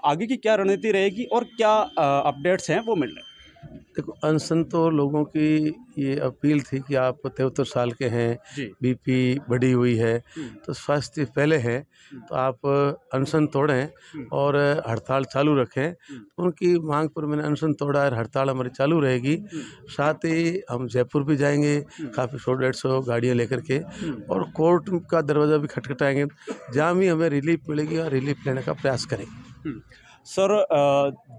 आगे की क्या रणनीति रहेगी और क्या अपडेट्स हैं वो मिल रहे हैं? देखो, अनशन तो लोगों की ये अपील थी कि आप 73 साल के हैं, जी। बीपी बढ़ी हुई है, हुँ, तो स्वास्थ्य पहले है, हुँ, तो आप अनशन तोड़ें हुँ, और हड़ताल चालू रखें। हुँ, तो उनकी मांग पर मैंने अनशन तोड़ा और हड़ताल हमारी चालू रहेगी। हुँ, साथ ही हम जयपुर भी जाएंगे, हुँ, काफ़ी 100-150 गाड़ियाँ लेकर के, हुँ, और कोर्ट का दरवाज़ा भी खटखटाएंगे, जहाँ भी हमें रिलीफ मिलेगी और रिलीफ लेने का प्रयास करेंगे। हुँ। सर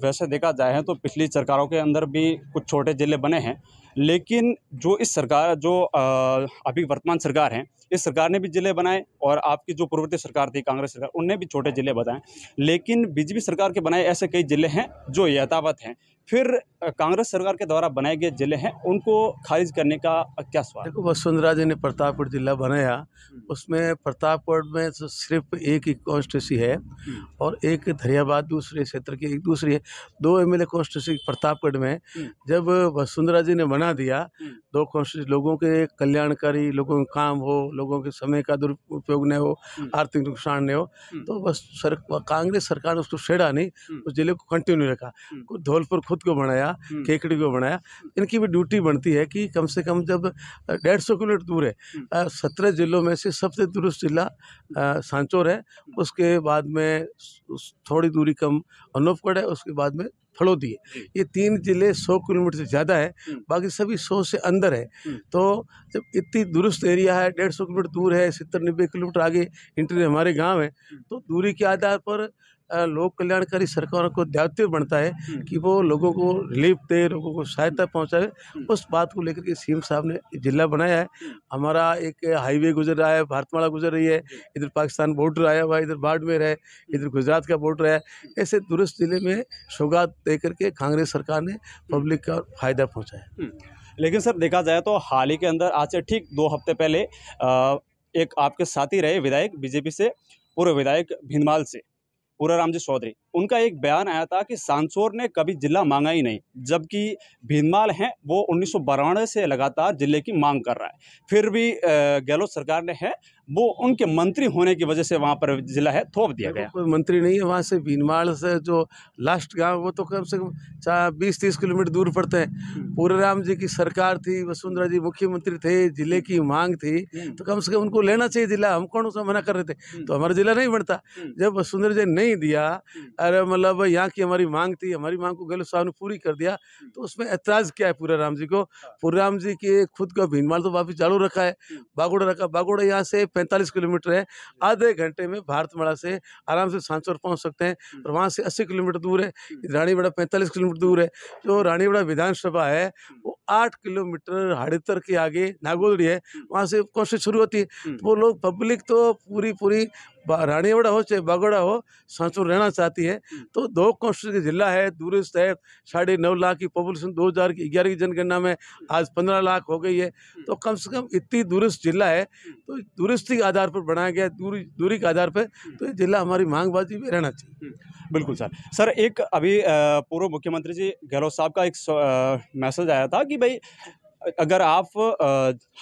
वैसे देखा जाए तो पिछली सरकारों के अंदर भी कुछ छोटे ज़िले बने हैं, लेकिन जो इस सरकार जो अभी वर्तमान सरकार है, इस सरकार ने भी ज़िले बनाए और आपकी जो पूर्ववर्ती सरकार थी कांग्रेस सरकार, उनने भी छोटे ज़िले बनाए। लेकिन बीजेपी सरकार के बनाए ऐसे कई ज़िले हैं जो यथावत हैं। फिर कांग्रेस सरकार के द्वारा बनाए गए ज़िले हैं, उनको खारिज करने का क्या सवाल है? देखो, वसुंधरा जी ने प्रतापगढ़ जिला बनाया, हुँ, उसमें प्रतापगढ़ में तो सिर्फ एक ही कॉन्स्टिट्यूंसी है हुँ, और एक धरियाबाद दूसरे क्षेत्र की एक दूसरी है। 2 एमएलए कॉन्स्टिट्यूंसी प्रतापगढ़ में है। हुँ, जब वसुंधरा जी ने बना दिया, हुँ, 2 कॉन्स्टिट्यूंसी, लोगों के कल्याणकारी, लोगों का काम हो, लोगों के समय का दुरुपयोग न हो, हुँ, आर्थिक नुकसान न हो, हुँ, तो बस कांग्रेस सरकार ने उसको छेड़ा नहीं, हुँ, उस जिले को कंटिन्यू रखा। हुँ, धौलपुर खुद को बनाया, हुँ, केकड़ी को बनाया। इनकी भी ड्यूटी बनती है कि कम से कम जब 150 किलोमीटर दूर है, हुँ, 17 जिलों में से सबसे दूरस्थ जिला सांचौर है, उसके बाद में थोड़ी दूरी कम अनूपगढ़ है, उसके बाद में फलोदी है। जी, ये 3 जिले 100 किलोमीटर से ज़्यादा है, हुँ, बाकी सभी 100 से अंदर है। हुँ, तो जब इतनी दुरुस्त एरिया है, 150 किलोमीटर दूर है, 70-90 किलोमीटर आगे इंटीरियर हमारे गाँव है, हुँ, तो दूरी के आधार पर लोक कल्याणकारी सरकारों को दायित्व बनता है हुँ, कि वो लोगों को रिलीफ दे, लोगों को सहायता पहुँचाए। हुँ, उस बात को लेकर के सीएम साहब ने जिला बनाया है। हुँ, हमारा एक हाईवे गुजर रहा है, भारतमाला गुजर रही है, जी, इधर पाकिस्तान बॉर्डर आया हुआ है, इधर बाड़मेर है, हुँ, इधर गुजरात का बॉर्डर है। ऐसे दूरस्थ जिले में सौगात दे करके कांग्रेस सरकार ने हुँ, पब्लिक का फ़ायदा पहुँचाया। हुँ। लेकिन सर देखा जाए तो हाल ही के अंदर आज से ठीक 2 हफ्ते पहले एक आपके साथी रहे विधायक बीजेपी से, पूर्व विधायक भीनमाल से, पूराराम जी चौधरी, उनका एक बयान आया था कि सांसौर ने कभी जिला मांगा ही नहीं, जबकि भीनमाल हैं वो 1992 से लगातार जिले की मांग कर रहा है। फिर भी गहलोत सरकार ने है वो उनके मंत्री होने की वजह से वहाँ पर जिला है थोप दिया देखो, गया। कोई मंत्री नहीं है वहाँ से, भीनमाल से जो लास्ट गांव, वो तो कम से कम 20-30 किलोमीटर दूर पड़ते हैं। हुँ, पूराराम जी की सरकार थी, वसुंधरा जी मुख्यमंत्री थे, जिले हुँ, की मांग थी, हुँ, तो कम से कम उनको लेना चाहिए जिला। हम कौन उसमें मना कर रहे थे? हुँ, तो हमारा जिला नहीं बनता। हुँ, जब वसुंधरा जी ने नहीं दिया, हुँ, अरे मतलब यहाँ की हमारी मांग थी, हमारी मांग को गहलोत साहब ने पूरी कर दिया, हुँ, तो उसमें ऐतराज़ क्या है पूराराम जी को? हाँ, पूराराम जी के खुद का भीनमाल तो वापिस चालू रखा है, हुँ, बागोड़ा रखा। बागोड़ा यहाँ से 45 किलोमीटर है, जी, आधे घंटे में भारतमाला से आराम से सांसौर पहुँच सकते हैं, हुँ, और वहाँ से 80 किलोमीटर दूर है, हुँ, रानीवाड़ा 45 किलोमीटर दूर है। जो रानीवाड़ा विधानसभा है, हुँ, वो 8 किलोमीटर हाड़ीतर के आगे नागोदड़ी है, हुँ, वहाँ से कोशिश शुरू होती है। हुँ, तो वो लोग पब्लिक तो पूरी रानीवाड़ा हो चाहे बागोड़ा हो, सांसौर रहना चाहती है। हुँ, तो 2 कॉन्स्टिट्यूंसी जिला है, दूरस्थ है, 9.5 लाख की पॉपुलेशन 2011 की जनगणना में आज 15 लाख हो गई है। हुँ, तो कम से कम इतनी दूरस्थ जिला है, हुँ, तो दूरस्थी के आधार पर बनाया गया है, दूरी के आधार पे, हुँ, तो ये जिला हमारी मांगबाजी में रहना चाहिए। हुँ। बिल्कुल सर। सर एक अभी पूर्व मुख्यमंत्री जी गहलोत साहब का एक मैसेज आया था कि भई अगर आप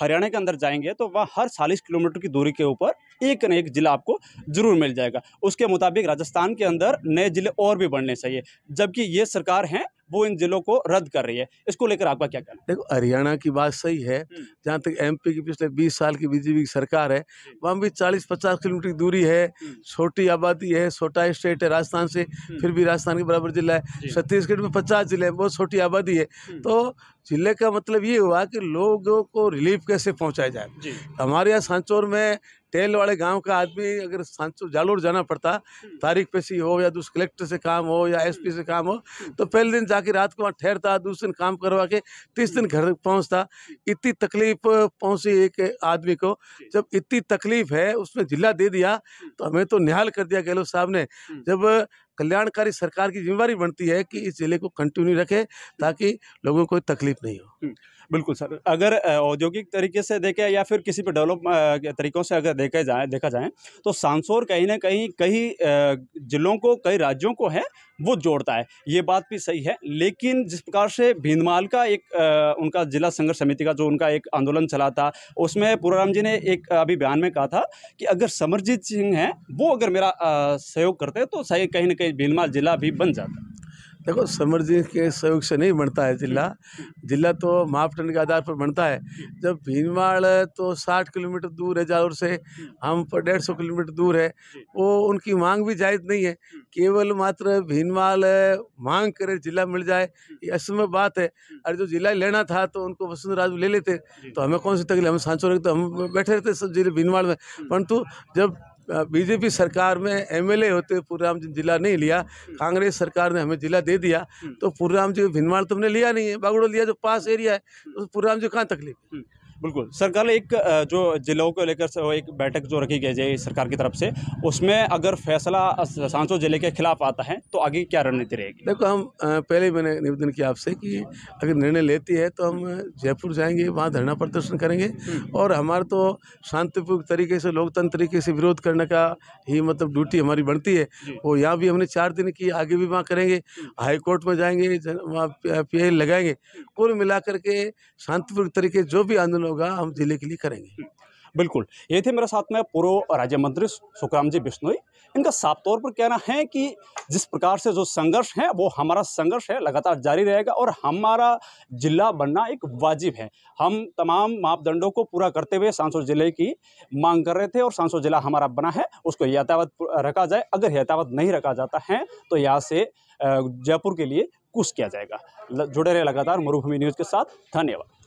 हरियाणा के अंदर जाएँगे तो वहाँ हर 40 किलोमीटर की दूरी के ऊपर एक न एक जिला आपको ज़रूर मिल जाएगा। उसके मुताबिक राजस्थान के अंदर नए जिले और भी बनने चाहिए। जबकि ये सरकार है वो इन जिलों को रद्द कर रही है। इसको लेकर आपका क्या कहना है? देखो, हरियाणा की बात सही है, हुँ, जहाँ तक एमपी की पिछले 20 साल की बीजेपी की सरकार है, जी, वहाँ भी 40-50 किलोमीटर की दूरी है, हुँ, छोटी आबादी है, छोटा स्टेट है राजस्थान से, हुँ, फिर भी राजस्थान के बराबर जिला है। जी, छत्तीसगढ़ में 50 जिले हैं, बहुत छोटी आबादी है। हुँ, तो जिले का मतलब ये हुआ कि लोगों को रिलीफ कैसे पहुँचाया जाए। जी, हमारे यहाँ सांचौर में टेल वाले गाँव का आदमी अगर सांचौर जालोर जाना पड़ता, हुँ, तारीख पेशी हो या दूसरे कलेक्टर से काम हो या हुँ, एसपी से काम हो, हुँ, तो पहले दिन जाके रात को वहाँ ठहरता, दूसरे दिन काम करवा के 30 हुँ, दिन घर पहुँचता। हुँ, इतनी तकलीफ पहुँची एक आदमी को। जी, जब इतनी तकलीफ है, उसमें जिला दे दिया, हुँ, तो हमें तो निहाल कर दिया गहलोत साहब ने। हुँ, जब कल्याणकारी सरकार की ज़िम्मेदारी बनती है कि इस जिले को कंटिन्यू रखे, हुँ, ताकि लोगों को कोई तकलीफ नहीं हो। हुँ। बिल्कुल सर, अगर औद्योगिक तरीके से देखें या फिर किसी भी डेवलप के तरीकों से अगर देखा जाए तो सांसौर कहीं न कहीं कई ज़िलों को, कई राज्यों को है, वो जोड़ता है। ये बात भी सही है, लेकिन जिस प्रकार से भीनमाल का एक उनका जिला संघर्ष समिति का जो उनका एक आंदोलन चला था, उसमें पूराराम जी ने एक अभी बयान में कहा था कि अगर समरजीत सिंह हैं, वो अगर मेरा सहयोग करते तो सही कहीं न कहीं भीनमाल जिला भी बन जाता। देखो, समरजी के सहयोग से नहीं बनता है जिला। जिला तो मापदंड के आधार पर बनता है। जब भीनमाल तो 60 किलोमीटर दूर है जालोर से, हम पर 150 किलोमीटर दूर है, वो उनकी मांग भी जायज़ नहीं है। केवल मात्र भीनमाल मांग करे जिला मिल जाए, ये असंभव बात है। और जो जिला लेना था तो उनको वसुंधरा राज ले लेते, तो हमें कौन सी तकलीफ, हम सांसद तो हम बैठे रहते सब जिले भीनमाल में। परंतु जब बीजेपी सरकार में एमएलए होते पूर्णराम जी जिला नहीं लिया, कांग्रेस सरकार ने हमें जिला दे दिया, तो पूर्णराम जी भीनमाल तो हमने लिया नहीं है, बागड़ो लिया जो पास एरिया है, तो पूर्णराम जी को कहाँ तकलीफ। बिल्कुल, सरकार ने एक जो जिलों को लेकर वो एक बैठक जो रखी गई है सरकार की तरफ से, उसमें अगर फैसला सांसौर जिले के खिलाफ आता है तो आगे क्या रणनीति रहेगी? देखो, हम पहले ही मैंने निवेदन किया आपसे कि अगर निर्णय लेती है तो हम जयपुर जाएंगे, वहाँ धरना प्रदर्शन करेंगे। और हमारा तो शांतिपूर्ण तरीके से, लोकतंत्र तरीके से विरोध करने का ही मतलब ड्यूटी हमारी बनती है। वो यहाँ भी हमने 4 दिन की, आगे भी वहाँ करेंगे, हाई कोर्ट में जाएंगे, वहाँ PI लगाएंगे। कुल मिलाकर के शांतिपूर्ण तरीके जो भी आंदोलन होगा हम जिले के लिए करेंगे। बिल्कुल, ये थे मेरे साथ में पूर्व राज्य मंत्री सुखराम जी बिश्नोई। इनका साफ तौर पर कहना है कि जिस प्रकार से जो संघर्ष है वो हमारा संघर्ष है, लगातार जारी रहेगा और हमारा जिला बनना एक वाजिब है। हम तमाम मापदंडों को पूरा करते हुए सांसौर जिले की मांग कर रहे थे और सांसौर जिला हमारा बना है, उसको यथावत रखा जाए। अगर यथावत नहीं रखा जाता है तो यहाँ से जयपुर के लिए कूच किया जाएगा। जुड़े रहे लगातार मरुभूमि न्यूज़ के साथ। धन्यवाद।